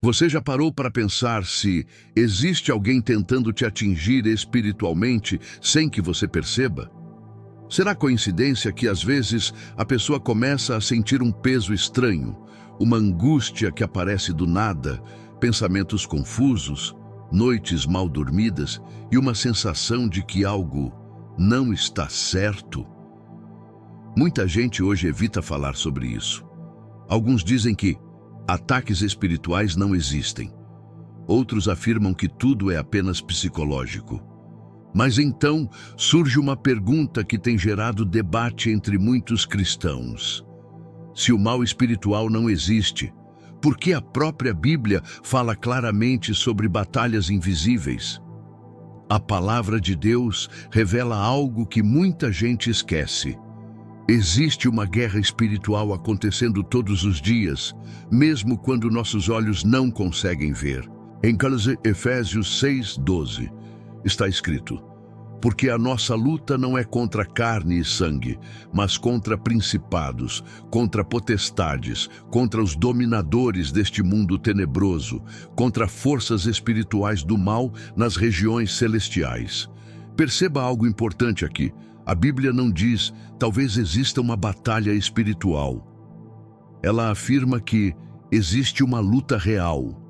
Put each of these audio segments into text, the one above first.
Você já parou para pensar se existe alguém tentando te atingir espiritualmente sem que você perceba? Será coincidência que às vezes a pessoa começa a sentir um peso estranho, uma angústia que aparece do nada, pensamentos confusos, noites mal dormidas e uma sensação de que algo não está certo? Muita gente hoje evita falar sobre isso. Alguns dizem que ataques espirituais não existem. Outros afirmam que tudo é apenas psicológico. Mas então surge uma pergunta que tem gerado debate entre muitos cristãos. Se o mal espiritual não existe, por que a própria Bíblia fala claramente sobre batalhas invisíveis? A palavra de Deus revela algo que muita gente esquece. Existe uma guerra espiritual acontecendo todos os dias, mesmo quando nossos olhos não conseguem ver. Em Efésios 6:12, está escrito: porque a nossa luta não é contra carne e sangue, mas contra principados, contra potestades, contra os dominadores deste mundo tenebroso, contra forças espirituais do mal nas regiões celestiais. Perceba algo importante aqui. A Bíblia não diz, talvez exista uma batalha espiritual. Ela afirma que existe uma luta real.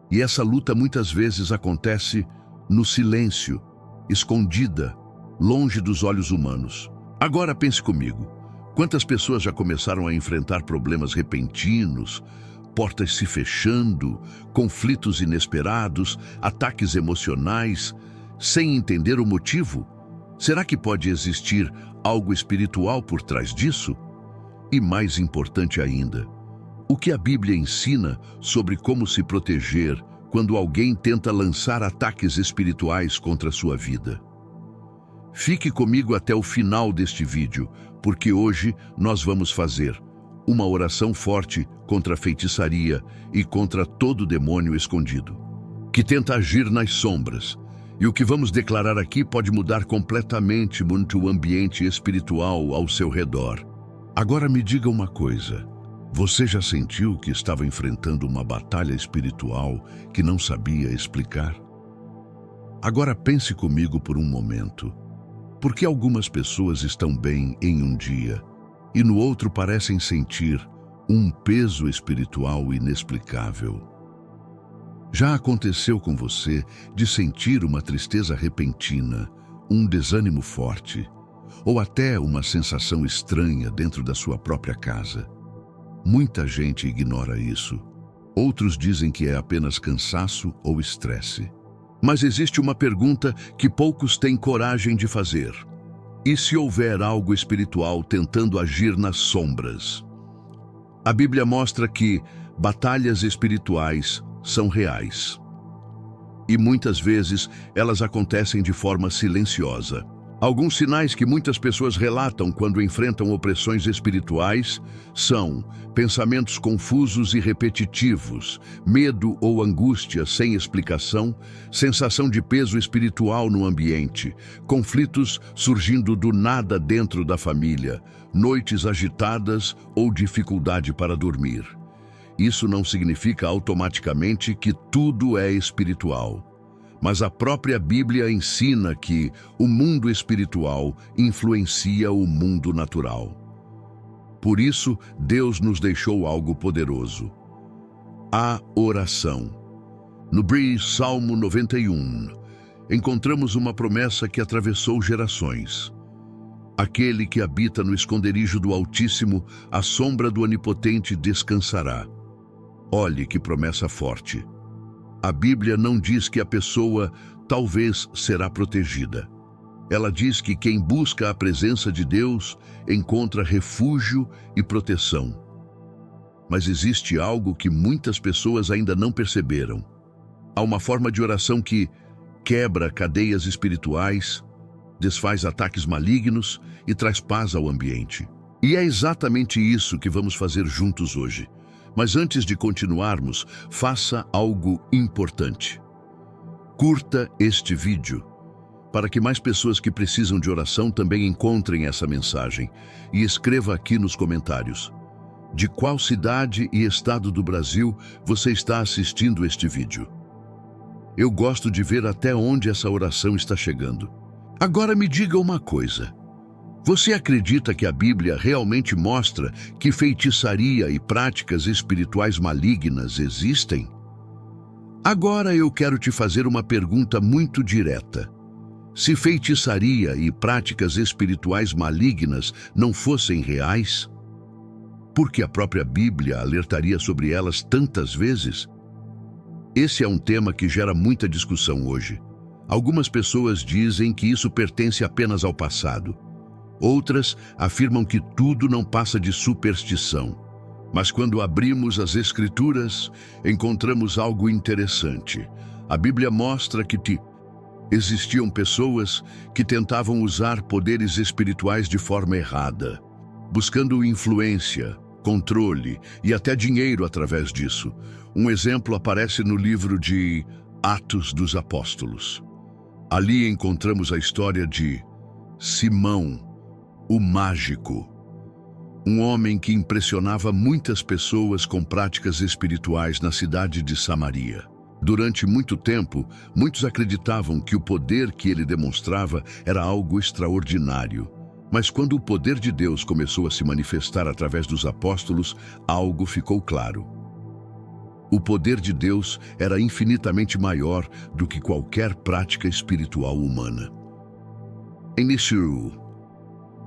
E essa luta muitas vezes acontece no silêncio, escondida, longe dos olhos humanos. Agora pense comigo, quantas pessoas já começaram a enfrentar problemas repentinos, portas se fechando, conflitos inesperados, ataques emocionais, sem entender o motivo? Será que pode existir algo espiritual por trás disso? E mais importante ainda, o que a Bíblia ensina sobre como se proteger quando alguém tenta lançar ataques espirituais contra a sua vida? Fique comigo até o final deste vídeo, porque hoje nós vamos fazer uma oração forte contra a feitiçaria e contra todo demônio escondido, que tenta agir nas sombras. E o que vamos declarar aqui pode mudar completamente o ambiente espiritual ao seu redor. Agora me diga uma coisa. Você já sentiu que estava enfrentando uma batalha espiritual que não sabia explicar? Agora pense comigo por um momento. Por que algumas pessoas estão bem em um dia e no outro parecem sentir um peso espiritual inexplicável? Já aconteceu com você de sentir uma tristeza repentina, um desânimo forte, ou até uma sensação estranha dentro da sua própria casa? Muita gente ignora isso. Outros dizem que é apenas cansaço ou estresse. Mas existe uma pergunta que poucos têm coragem de fazer. E se houver algo espiritual tentando agir nas sombras? A Bíblia mostra que batalhas espirituais são reais. E muitas vezes elas acontecem de forma silenciosa. Alguns sinais que muitas pessoas relatam quando enfrentam opressões espirituais são pensamentos confusos e repetitivos, medo ou angústia sem explicação, sensação de peso espiritual no ambiente, conflitos surgindo do nada dentro da família, noites agitadas ou dificuldade para dormir. Isso não significa automaticamente que tudo é espiritual. Mas a própria Bíblia ensina que o mundo espiritual influencia o mundo natural. Por isso, Deus nos deixou algo poderoso: a oração. No Salmo 91, encontramos uma promessa que atravessou gerações. Aquele que habita no esconderijo do Altíssimo, à sombra do Onipotente descansará. Olhe que promessa forte. A Bíblia não diz que a pessoa talvez será protegida. Ela diz que quem busca a presença de Deus encontra refúgio e proteção. Mas existe algo que muitas pessoas ainda não perceberam. Há uma forma de oração que quebra cadeias espirituais, desfaz ataques malignos e traz paz ao ambiente. E é exatamente isso que vamos fazer juntos hoje. Mas antes de continuarmos, faça algo importante. Curta este vídeo, para que mais pessoas que precisam de oração também encontrem essa mensagem, e escreva aqui nos comentários: De qual cidade e estado do Brasil você está assistindo este vídeo? Eu gosto de ver até onde essa oração está chegando. Agora me diga uma coisa. Você acredita que a Bíblia realmente mostra que feitiçaria e práticas espirituais malignas existem? Agora eu quero te fazer uma pergunta muito direta. Se feitiçaria e práticas espirituais malignas não fossem reais, por que a própria Bíblia alertaria sobre elas tantas vezes? Esse é um tema que gera muita discussão hoje. Algumas pessoas dizem que isso pertence apenas ao passado. Outras afirmam que tudo não passa de superstição. Mas quando abrimos as Escrituras, encontramos algo interessante. A Bíblia mostra que existiam pessoas que tentavam usar poderes espirituais de forma errada, buscando influência, controle e até dinheiro através disso. Um exemplo aparece no livro de Atos dos Apóstolos. Ali encontramos a história de Simão, o mágico, um homem que impressionava muitas pessoas com práticas espirituais na cidade de Samaria. Durante muito tempo, muitos acreditavam que o poder que ele demonstrava era algo extraordinário. Mas quando o poder de Deus começou a se manifestar através dos apóstolos, algo ficou claro. O poder de Deus era infinitamente maior do que qualquer prática espiritual humana. Em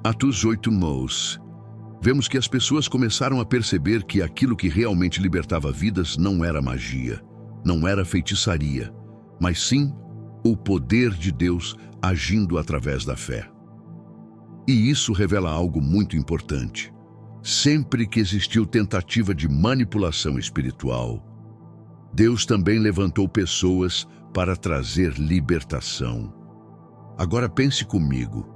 Atos 8, vemos que as pessoas começaram a perceber que aquilo que realmente libertava vidas não era magia, não era feitiçaria, mas sim o poder de Deus agindo através da fé. E isso revela algo muito importante. Sempre que existiu tentativa de manipulação espiritual, Deus também levantou pessoas para trazer libertação. Agora pense comigo.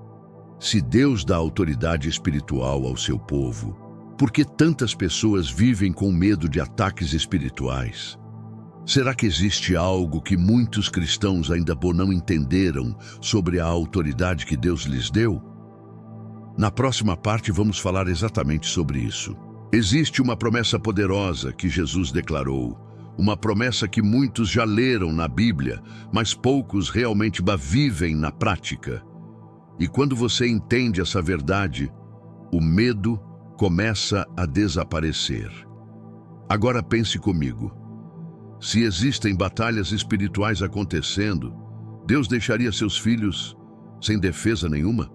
Se Deus dá autoridade espiritual ao seu povo, por que tantas pessoas vivem com medo de ataques espirituais? Será que existe algo que muitos cristãos ainda não entenderam sobre a autoridade que Deus lhes deu? Na próxima parte vamos falar exatamente sobre isso. Existe uma promessa poderosa que Jesus declarou, uma promessa que muitos já leram na Bíblia, mas poucos realmente vivem na prática. E quando você entende essa verdade, o medo começa a desaparecer. Agora pense comigo. Se existem batalhas espirituais acontecendo, Deus deixaria seus filhos sem defesa nenhuma?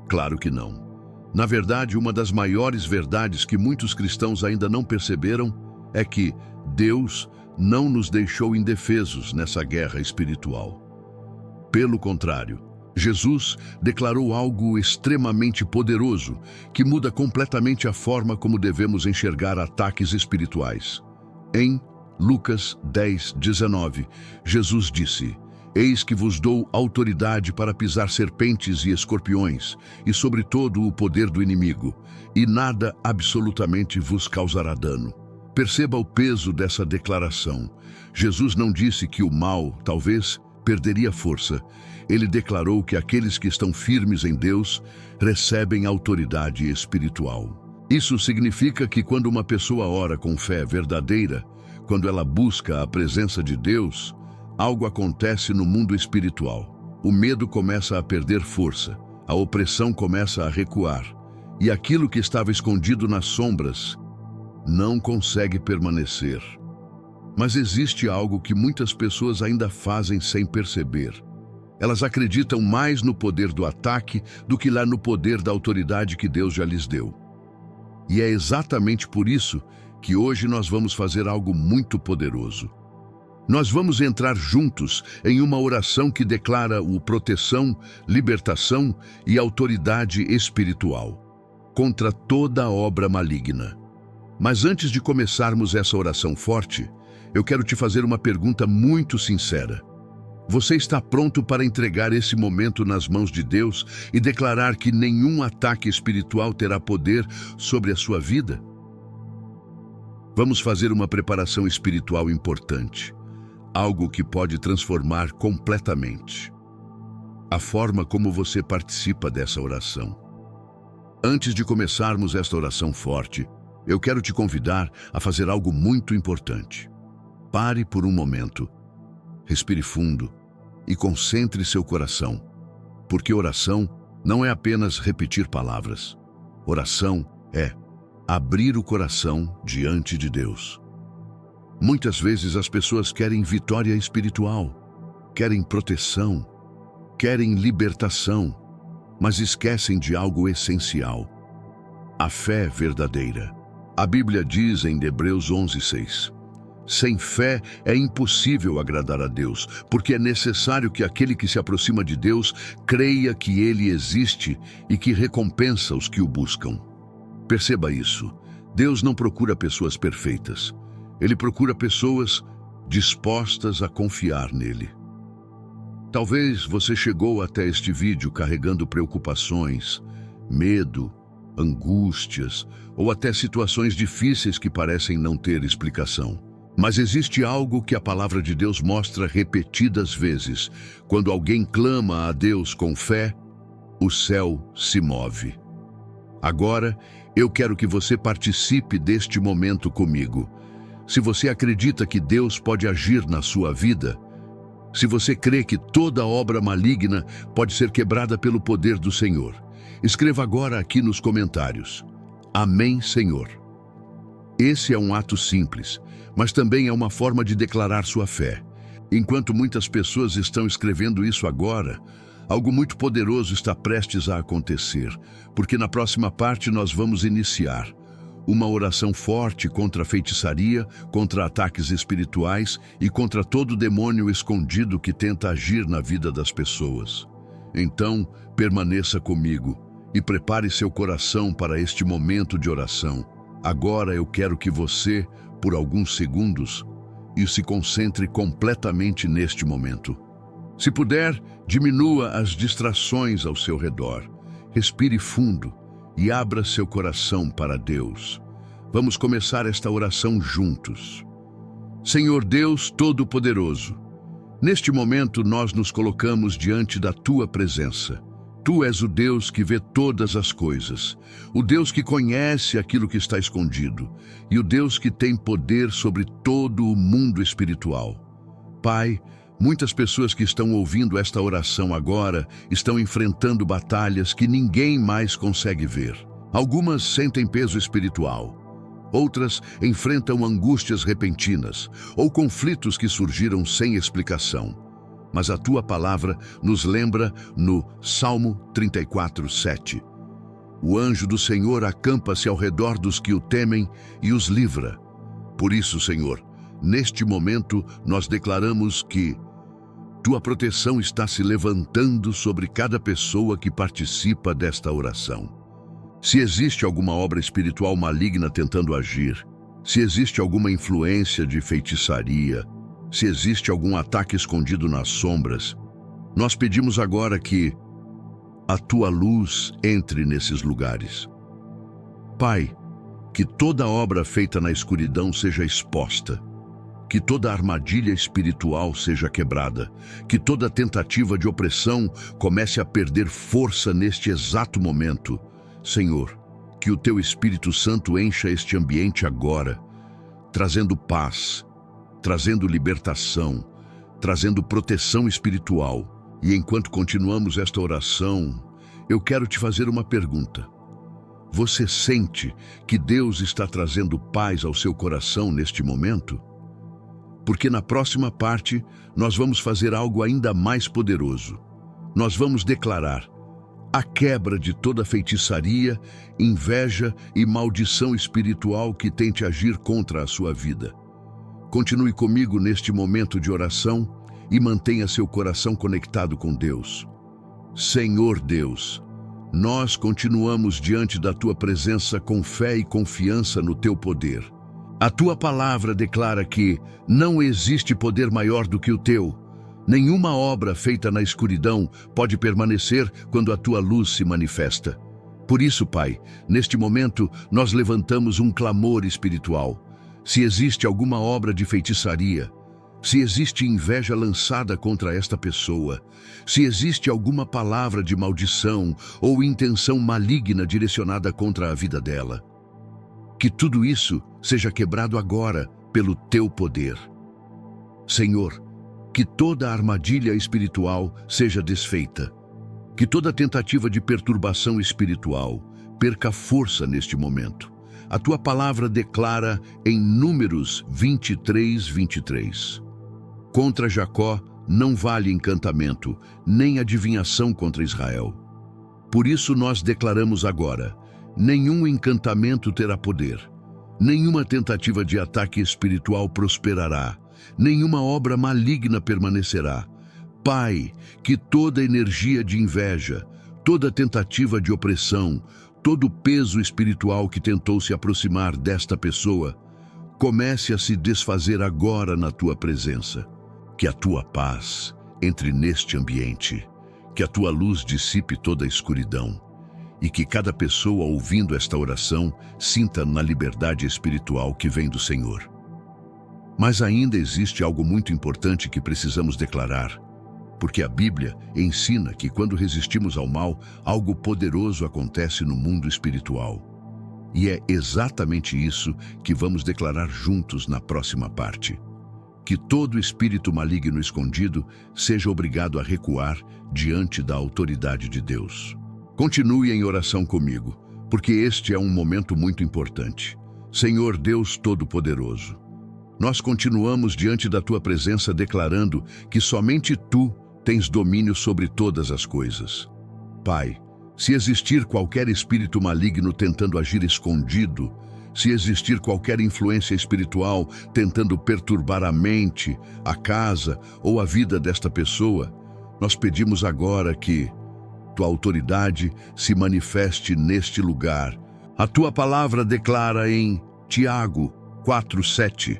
Claro que não. Na verdade, uma das maiores verdades que muitos cristãos ainda não perceberam é que Deus não nos deixou indefesos nessa guerra espiritual. Pelo contrário, Jesus declarou algo extremamente poderoso que muda completamente a forma como devemos enxergar ataques espirituais. Em Lucas 10:19, Jesus disse: Eis que vos dou autoridade para pisar serpentes e escorpiões, e sobre todo o poder do inimigo, e nada absolutamente vos causará dano. Perceba o peso dessa declaração. Jesus não disse que o mal, talvez, perderia força. Ele declarou que aqueles que estão firmes em Deus recebem autoridade espiritual. Isso significa que quando uma pessoa ora com fé verdadeira, quando ela busca a presença de Deus, algo acontece no mundo espiritual. O medo começa a perder força, a opressão começa a recuar, e aquilo que estava escondido nas sombras não consegue permanecer. Mas existe algo que muitas pessoas ainda fazem sem perceber. Elas acreditam mais no poder do ataque do que lá no poder da autoridade que Deus já lhes deu. E é exatamente por isso que hoje nós vamos fazer algo muito poderoso. Nós vamos entrar juntos em uma oração que declara proteção, libertação e autoridade espiritual contra toda obra maligna. Mas antes de começarmos essa oração forte, eu quero te fazer uma pergunta muito sincera. Você está pronto para entregar esse momento nas mãos de Deus e declarar que nenhum ataque espiritual terá poder sobre a sua vida? Vamos fazer uma preparação espiritual importante. Algo que pode transformar completamente a forma como você participa dessa oração. Antes de começarmos esta oração forte, eu quero te convidar a fazer algo muito importante. Pare por um momento, respire fundo e concentre seu coração, porque oração não é apenas repetir palavras. Oração é abrir o coração diante de Deus. Muitas vezes as pessoas querem vitória espiritual, querem proteção, querem libertação, mas esquecem de algo essencial: a fé verdadeira. A Bíblia diz em Hebreus 11:6: sem fé é impossível agradar a Deus, porque é necessário que aquele que se aproxima de Deus creia que Ele existe e que recompensa os que o buscam. Perceba isso. Deus não procura pessoas perfeitas. Ele procura pessoas dispostas a confiar nele. Talvez você chegou até este vídeo carregando preocupações, medo, angústias ou até situações difíceis que parecem não ter explicação. Mas existe algo que a palavra de Deus mostra repetidas vezes. Quando alguém clama a Deus com fé, o céu se move. Agora, eu quero que você participe deste momento comigo. Se você acredita que Deus pode agir na sua vida, se você crê que toda obra maligna pode ser quebrada pelo poder do Senhor, escreva agora aqui nos comentários: Amém, Senhor. Esse é um ato simples, mas também é uma forma de declarar sua fé. Enquanto muitas pessoas estão escrevendo isso agora, algo muito poderoso está prestes a acontecer, porque na próxima parte nós vamos iniciar uma oração forte contra a feitiçaria, contra ataques espirituais e contra todo demônio escondido que tenta agir na vida das pessoas. Então, permaneça comigo e prepare seu coração para este momento de oração. Agora eu quero que você, por alguns segundos, se concentre completamente neste momento. Se puder, diminua as distrações ao seu redor. Respire fundo e abra seu coração para Deus. Vamos começar esta oração juntos. Senhor Deus Todo-Poderoso, neste momento nós nos colocamos diante da Tua presença. Tu és o Deus que vê todas as coisas, o Deus que conhece aquilo que está escondido e o Deus que tem poder sobre todo o mundo espiritual. Pai, muitas pessoas que estão ouvindo esta oração agora estão enfrentando batalhas que ninguém mais consegue ver. Algumas sentem peso espiritual, outras enfrentam angústias repentinas ou conflitos que surgiram sem explicação. Mas a Tua palavra nos lembra no Salmo 34:7. O anjo do Senhor acampa-se ao redor dos que o temem e os livra. Por isso, Senhor, neste momento nós declaramos que Tua proteção está se levantando sobre cada pessoa que participa desta oração. Se existe alguma obra espiritual maligna tentando agir, se existe alguma influência de feitiçaria, se existe algum ataque escondido nas sombras, nós pedimos agora que a Tua luz entre nesses lugares. Pai, que toda obra feita na escuridão seja exposta, que toda armadilha espiritual seja quebrada, que toda tentativa de opressão comece a perder força neste exato momento. Senhor, que o Teu Espírito Santo encha este ambiente agora, trazendo paz, trazendo libertação, trazendo proteção espiritual. E enquanto continuamos esta oração, eu quero te fazer uma pergunta. Você sente que Deus está trazendo paz ao seu coração neste momento? Porque na próxima parte, nós vamos fazer algo ainda mais poderoso. Nós vamos declarar a quebra de toda feitiçaria, inveja e maldição espiritual que tente agir contra a sua vida. Continue comigo neste momento de oração e mantenha seu coração conectado com Deus. Senhor Deus, nós continuamos diante da Tua presença com fé e confiança no Teu poder. A Tua palavra declara que não existe poder maior do que o Teu. Nenhuma obra feita na escuridão pode permanecer quando a Tua luz se manifesta. Por isso, Pai, neste momento nós levantamos um clamor espiritual. Se existe alguma obra de feitiçaria, se existe inveja lançada contra esta pessoa, se existe alguma palavra de maldição ou intenção maligna direcionada contra a vida dela, Que tudo isso seja quebrado agora pelo teu poder. Senhor, que toda armadilha espiritual seja desfeita. Que toda tentativa de perturbação espiritual perca força neste momento. A tua palavra declara em Números 23:23. Contra Jacó não vale encantamento, nem adivinhação contra Israel. Por isso nós declaramos agora: nenhum encantamento terá poder, nenhuma tentativa de ataque espiritual prosperará, nenhuma obra maligna permanecerá. Pai, que toda energia de inveja, toda tentativa de opressão, todo peso espiritual que tentou se aproximar desta pessoa, comece a se desfazer agora na tua presença. Que a tua paz entre neste ambiente, que a tua luz dissipe toda a escuridão e que cada pessoa ouvindo esta oração sinta na liberdade espiritual que vem do Senhor. Mas ainda existe algo muito importante que precisamos declarar, porque a Bíblia ensina que quando resistimos ao mal, algo poderoso acontece no mundo espiritual. E é exatamente isso que vamos declarar juntos na próxima parte. Que todo espírito maligno escondido seja obrigado a recuar diante da autoridade de Deus. Continue em oração comigo, porque este é um momento muito importante. Senhor Deus Todo-Poderoso, nós continuamos diante da tua presença declarando que somente tu tens domínio sobre todas as coisas. Pai, se existir qualquer espírito maligno tentando agir escondido, se existir qualquer influência espiritual tentando perturbar a mente, a casa ou a vida desta pessoa, nós pedimos agora que tua autoridade se manifeste neste lugar. A tua palavra declara em Tiago 4:7,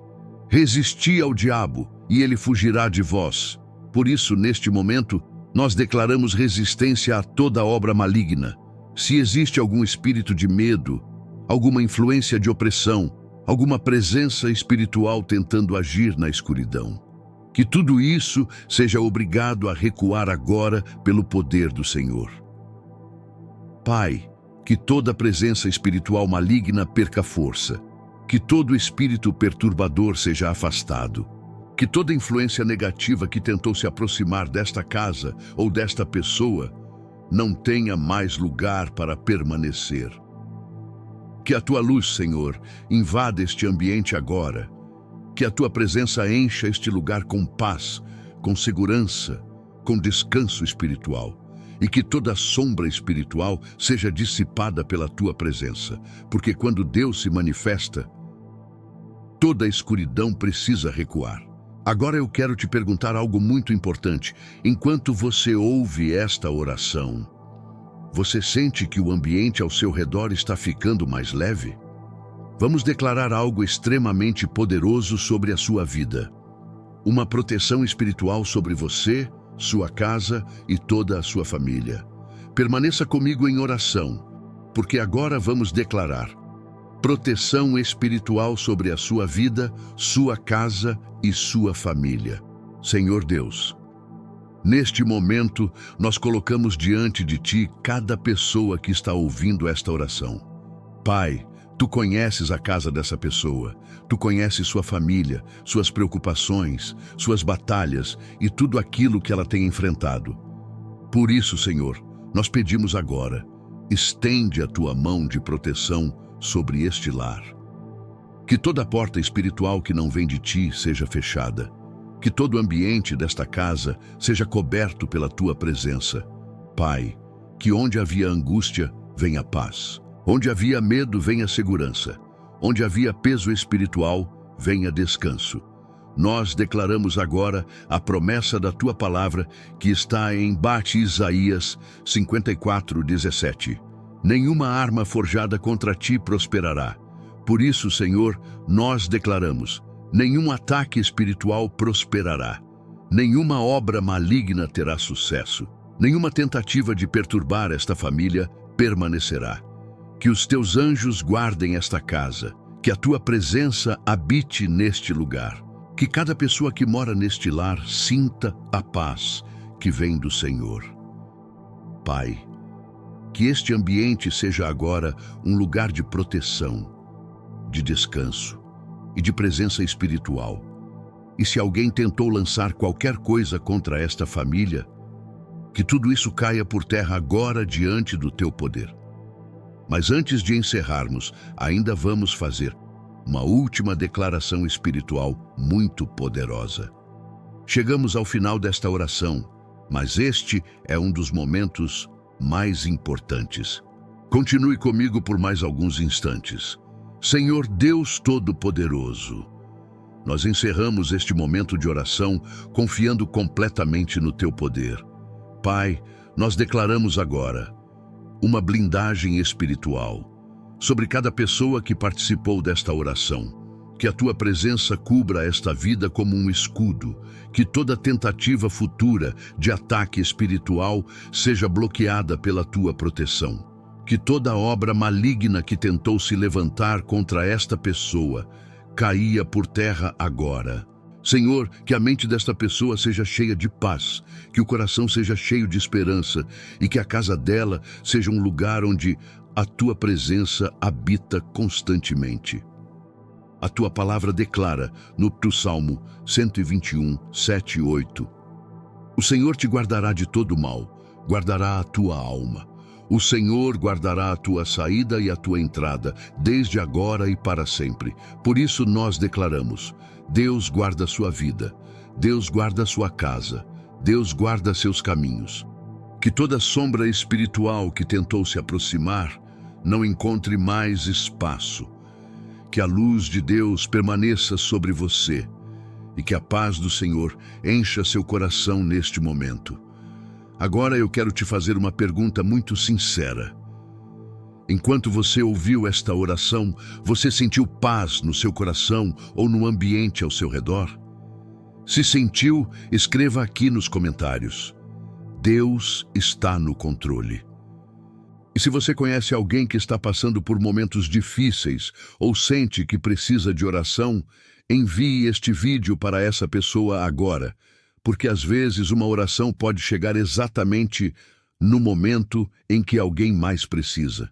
resisti ao diabo e ele fugirá de vós. Por isso, neste momento, nós declaramos resistência a toda obra maligna. Se existe algum espírito de medo, alguma influência de opressão, alguma presença espiritual tentando agir na escuridão, que tudo isso seja obrigado a recuar agora pelo poder do Senhor. Pai, que toda presença espiritual maligna perca força, que todo espírito perturbador seja afastado, que toda influência negativa que tentou se aproximar desta casa ou desta pessoa não tenha mais lugar para permanecer. Que a tua luz, Senhor, invada este ambiente agora. Que a tua presença encha este lugar com paz, com segurança, com descanso espiritual. E que toda sombra espiritual seja dissipada pela tua presença. Porque quando Deus se manifesta, toda a escuridão precisa recuar. Agora eu quero te perguntar algo muito importante. Enquanto você ouve esta oração, você sente que o ambiente ao seu redor está ficando mais leve? Vamos declarar algo extremamente poderoso sobre a sua vida. Uma proteção espiritual sobre você, sua casa e toda a sua família. Permaneça comigo em oração, porque agora vamos declarar proteção espiritual sobre a sua vida, sua casa e sua família. Senhor Deus, neste momento, nós colocamos diante de Ti cada pessoa que está ouvindo esta oração. Pai, Tu conheces a casa dessa pessoa, Tu conheces sua família, suas preocupações, suas batalhas e tudo aquilo que ela tem enfrentado. Por isso, Senhor, nós pedimos agora, estende a Tua mão de proteção sobre este lar. Que toda porta espiritual que não vem de Ti seja fechada. Que todo o ambiente desta casa seja coberto pela Tua presença. Pai, que onde havia angústia, venha paz. Onde havia medo, venha segurança. Onde havia peso espiritual, venha descanso. Nós declaramos agora a promessa da Tua palavra que está em Isaías 54:17. Nenhuma arma forjada contra ti prosperará. Por isso, Senhor, nós declaramos, nenhum ataque espiritual prosperará. Nenhuma obra maligna terá sucesso. Nenhuma tentativa de perturbar esta família permanecerá. Que os teus anjos guardem esta casa. Que a tua presença habite neste lugar. Que cada pessoa que mora neste lar sinta a paz que vem do Senhor. Pai, que este ambiente seja agora um lugar de proteção, de descanso e de presença espiritual. E se alguém tentou lançar qualquer coisa contra esta família, que tudo isso caia por terra agora diante do teu poder. Mas antes de encerrarmos, ainda vamos fazer uma última declaração espiritual muito poderosa. Chegamos ao final desta oração, mas este é um dos momentos mais importantes. Continue comigo por mais alguns instantes. Senhor Deus Todo-Poderoso, nós encerramos este momento de oração confiando completamente no teu poder. Pai, nós declaramos agora uma blindagem espiritual sobre cada pessoa que participou desta oração. Que a tua presença cubra esta vida como um escudo, que toda tentativa futura de ataque espiritual seja bloqueada pela tua proteção. Que toda obra maligna que tentou se levantar contra esta pessoa caia por terra agora. Senhor, que a mente desta pessoa seja cheia de paz, que o coração seja cheio de esperança e que a casa dela seja um lugar onde a tua presença habita constantemente. A tua palavra declara no Salmo 121, 7 e 8. O Senhor te guardará de todo mal, guardará a tua alma. O Senhor guardará a tua saída e a tua entrada, desde agora e para sempre. Por isso nós declaramos: Deus guarda a sua vida, Deus guarda a sua casa, Deus guarda seus caminhos. Que toda sombra espiritual que tentou se aproximar não encontre mais espaço. Que a luz de Deus permaneça sobre você e que a paz do Senhor encha seu coração neste momento. Agora eu quero te fazer uma pergunta muito sincera. Enquanto você ouviu esta oração, você sentiu paz no seu coração ou no ambiente ao seu redor? Se sentiu, escreva aqui nos comentários. Deus está no controle. E se você conhece alguém que está passando por momentos difíceis ou sente que precisa de oração, envie este vídeo para essa pessoa agora, porque às vezes uma oração pode chegar exatamente no momento em que alguém mais precisa.